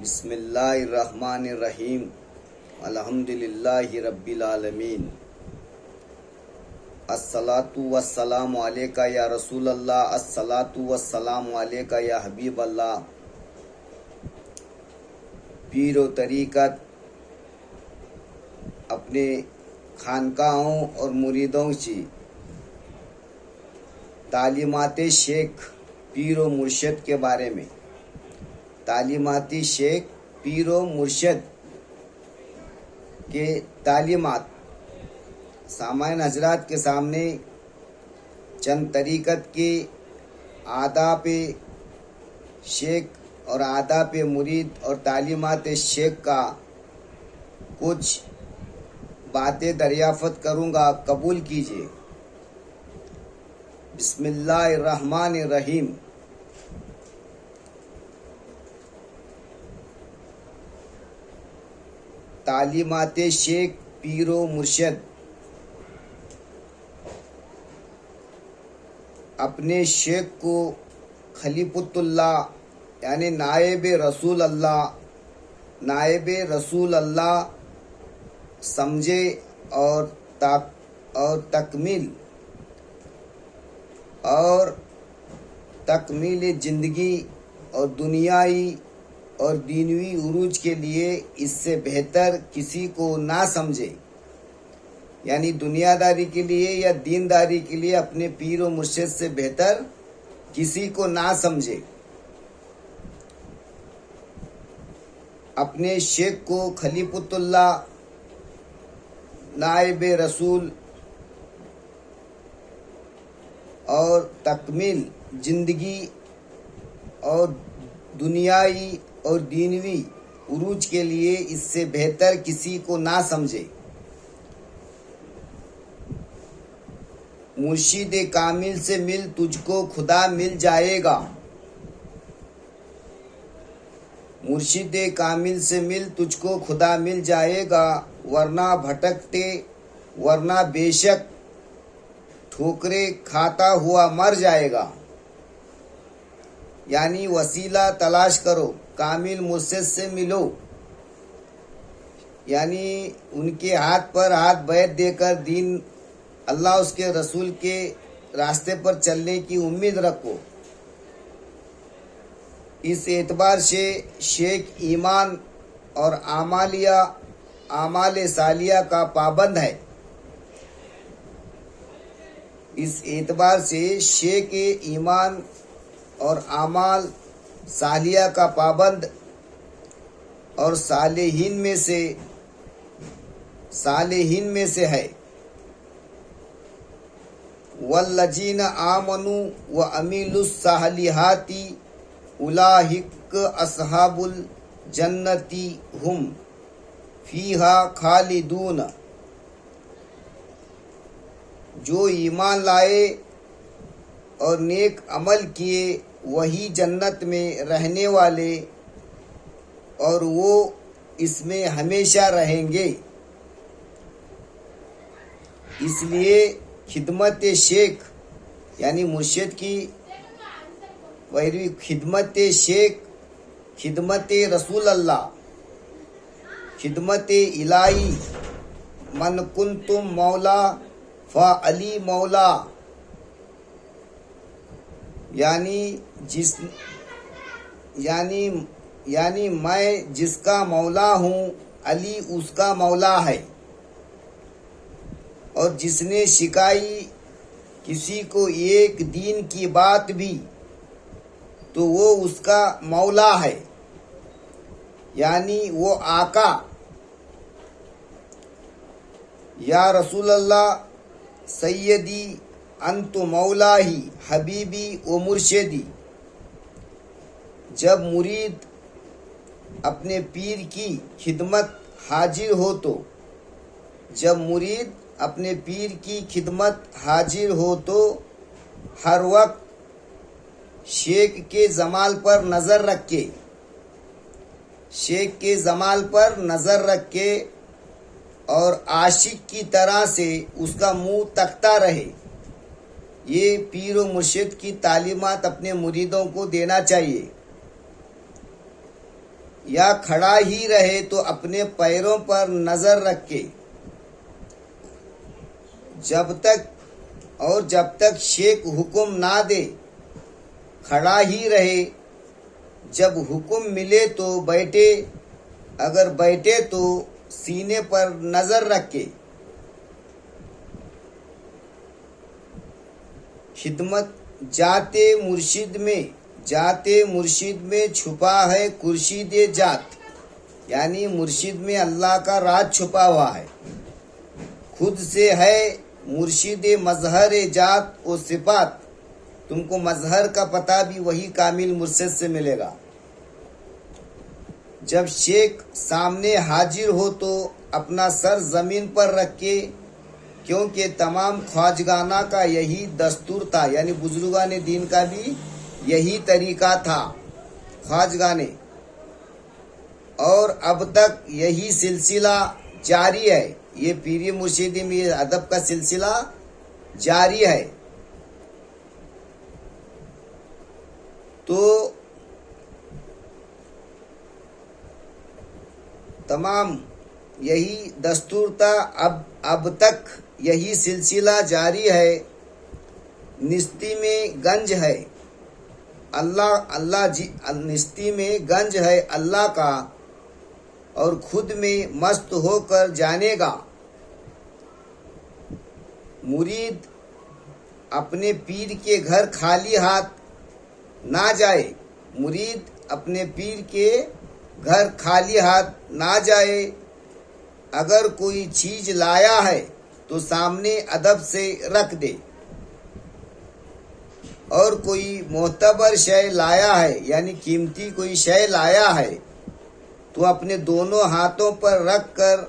بسم اللہ الرحمن الرحیم الحمدللہ رب العالمین الصلاۃ والسلام علیکہ یا رسول اللہ الصلاۃ والسلام علیکہ یا حبیب اللہ. پیر و طریقت اپنے خانقاہوں اور مریدوں سے تعلیمات شیخ پیر و مرشد کے بارے میں. تعلیماتی شیخ پیر و مرشد کے تعلیمات سامعین حضرات کے سامنے چند طریقت کے آداب شیخ اور آداب مرید اور تعلیمات شیخ کا کچھ باتیں دریافت کروں گا، قبول کیجیے. بسم اللہ الرحمن الرحیم. تعلیمات شیخ پیر و مرشد. اپنے شیخ کو خلیفۃ اللہ یعنی نائب رسول اللہ سمجھے اور تکمیل زندگی اور دنیائی اور دینوی عروج کے لیے اس سے بہتر کسی کو نہ سمجھے، یعنی دنیا داری کے لیے یا دینداری کے لیے اپنے پیر و مرشد سے بہتر کسی کو نہ سمجھے. اپنے شیخ کو خلیفۃ اللہ نائب رسول اور تکمیل زندگی اور دنیائی اور دینوی عروج کے لیے اس سے بہتر کسی کو نہ سمجھے. مرشد کامل سے مل تجھ کو خدا مل جائے گا. مرشد کامل سے مل تجھ کو خدا مل جائے گا، ورنہ بھٹکتے ورنہ بے شک ٹھوکرے کھاتا ہوا مر جائے گا. یعنی وسیلہ تلاش کرو، کامل مرشد سے ملو، یعنی ان کے ہاتھ پر ہاتھ بیعت دے کر دین اللہ اس کے رسول کے راستے پر چلنے کی امید رکھو. اس اعتبار سے شیخ ایمان اور اعمال صالحہ کا پابند ہے. اس اعتبار سے شیخ ایمان اور اعمال صالحہ کا پابند اور صالحین میں سے ہے. والذین آمنوا وعملوا الصالحات اولئک اصحاب الجنۃ هم فیہا خالدون. جو ایمان لائے اور نیک عمل کیے وہی جنت میں رہنے والے اور وہ اس میں ہمیشہ رہیں گے. اس لیے خدمت شیخ یعنی مرشد کی پیروی، خدمت شیخ، خدمت رسول اللہ، خدمت الہی. من کنتم مولا فعلی مولا، یعنی میں جس کا مولا ہوں علی اس کا مولا ہے. اور جس نے سکھائی کسی کو ایک دین کی بات بھی تو وہ اس کا مولا ہے، یعنی وہ آقا. یا رسول اللہ سیدی انت مولاہی حبیبی و مرشدی. جب مرید اپنے پیر کی خدمت حاضر ہو تو ہر وقت شیخ کے جمال پر نظر رکھے اور عاشق کی طرح سے اس کا منہ تکتا رہے. یہ پیر و مرشد کی تعلیمات اپنے مریدوں کو دینا چاہیے. یا کھڑا ہی رہے تو اپنے پیروں پر نظر رکھ کے جب تک شیخ حکم نہ دے کھڑا ہی رہے، جب حکم ملے تو بیٹھے، اگر بیٹھے تو سینے پر نظر رکھ کے خدمت جاتے مرشد میں چھپا ہے خورشید ذات، یعنی مرشد میں اللہ کا راز چھپا ہوا ہے، خود سے ہے مرشد مظہر ذات و صفات۔ تم کو مظہر کا پتہ بھی وہی کامل مرشد سے ملے گا۔ جب شیخ سامنے حاضر ہو تو اپنا سر زمین پر رکھ کے، کیونکہ تمام خواجگانہ کا یہی دستور تھا، یعنی بزرگان دین کا بھی یہی طریقہ تھا خواجگانے، اور اب تک یہی سلسلہ جاری ہے۔ یہ پیری مرشدی میں یہ ادب کا سلسلہ جاری ہے۔ تو تمام یہی دستور تھا، اب تک یہی سلسلہ جاری ہے۔ نستی میں گنج ہے نستی میں گنج ہے اللہ کا، اور خود میں مست ہو کر جانے گا۔ مرید اپنے پیر کے گھر خالی ہاتھ نہ جائے، مرید اپنے پیر کے گھر خالی ہاتھ نہ جائے۔ اگر کوئی چیز لایا ہے تو سامنے ادب سے رکھ دے، اور کوئی معتبر شے لایا ہے یعنی قیمتی کوئی شے لایا ہے تو اپنے دونوں ہاتھوں پر رکھ کر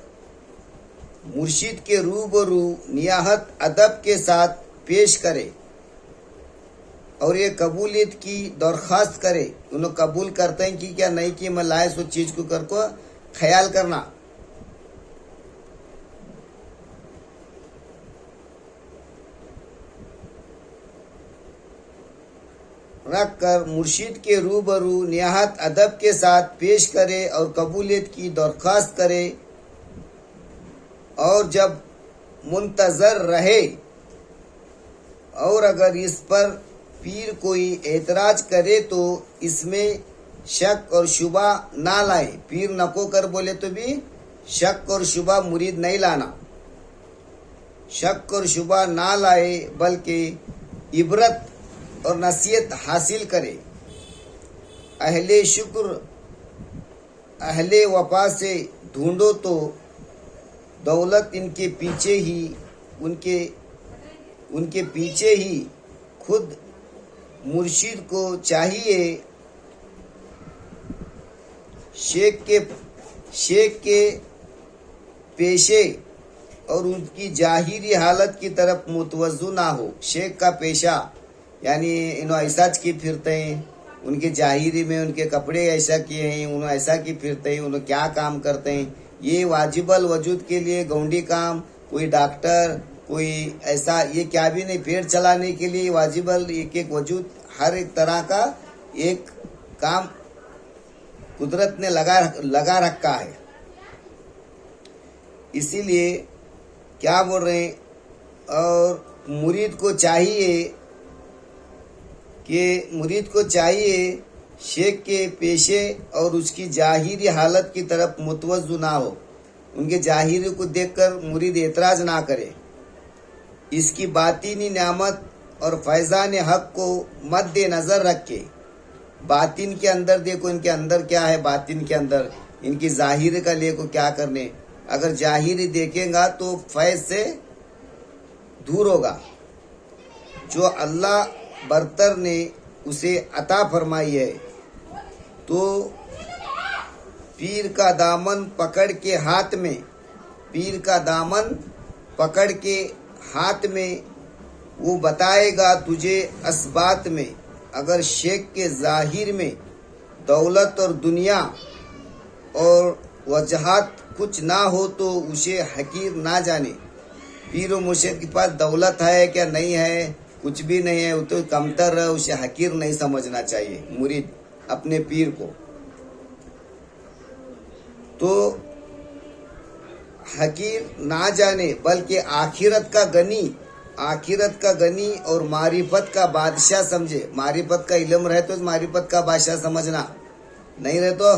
مرشد کے روبرو نہایت ادب کے ساتھ پیش کرے، اور یہ قبولیت کی درخواست کرے۔ انہوں قبول کرتے ہیں کہ کیا نہیں کہ میں لائے سو چیز کو کر کو خیال کرنا۔ رکھ کر مرشد کے روبرو نہایت ادب کے ساتھ پیش کرے اور قبولیت کی درخواست کرے، اور جب منتظر رہے، اور اگر اس پر پیر کوئی اعتراض کرے تو اس میں شک اور شبہ نہ لائے۔ پیر نکو کر بولے تو بھی شک اور شبہ مرید نہیں لانا، شک اور شبہ نہ لائے، بلکہ عبرت اور نصیحت حاصل کرے۔ اہل شکر اہل وفا سے ڈھونڈو تو دولت ان کے پیچھے ہی خود مرشد کو چاہیے۔ شیخ کے پیشے اور ان کی ظاہری حالت کی طرف متوجہ نہ ہو۔ شیخ کا پیشہ یعنی انہوں ایسا کی پھرتے ہیں، ان کے ظاہری میں ان کے کپڑے ایسا کیے ہیں، انہوں ایسا کی پھرتے ہیں، انہوں کیا کام کرتے ہیں، یہ واجب الوجود کے لیے گونڈی کام، کوئی ڈاکٹر کوئی ایسا یہ کیا بھی نہیں، پیٹ چلانے کے لیے واجب ایک وجود ہر ایک طرح کا ایک کام قدرت نے لگا رکھا ہے۔ اسی لیے کیا بول رہے ہیں، اور مرید کو چاہیے شیخ کے پیشے اور اس کی ظاہری حالت کی طرف متوجہ نہ ہو، ان کے ظاہری کو دیکھ کر مرید اعتراض نہ کرے۔ اس کی باطنی نعمت اور فیضان حق کو مد نظر رکھ کے، باطن کے اندر دیکھو ان کے اندر کیا ہے، باطن کے اندر ان کی ظاہر کا لے کو کیا کرنے، اگر ظاہری دیکھیں گا تو فیض سے دور ہوگا۔ جو اللہ برتر نے اسے عطا فرمائی ہے، تو پیر کا دامن پکڑ کے ہاتھ میں وہ بتائے گا تجھے اسبات میں۔ اگر شیخ کے ظاہر میں دولت اور دنیا اور وجہات کچھ نہ ہو تو اسے حقیر نہ جانے۔ پیر و مرشد کے پاس دولت ہے کیا نہیں ہے، کچھ بھی نہیں ہے، وہ تو کمتر ہے، اسے حقیر نہیں سمجھنا چاہیے مرید اپنے پیر کو۔ تو حقیر نہ جانے بلکہ آخرت کا غنی اور معرفت کا بادشاہ سمجھے. معرفت کا علم رہے تو معرفت کا بادشاہ سمجھنا نہیں رہے تو،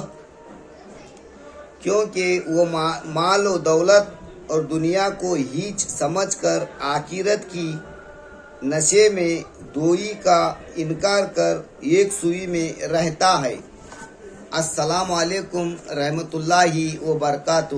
کیونکہ وہ مال و دولت اور دنیا کو ہیچ سمجھ کر آخرت کی نشے میں دوئی کا انکار کر ایک سوئی میں رہتا ہے. السلام علیکم رحمت اللہ وبرکاتہ.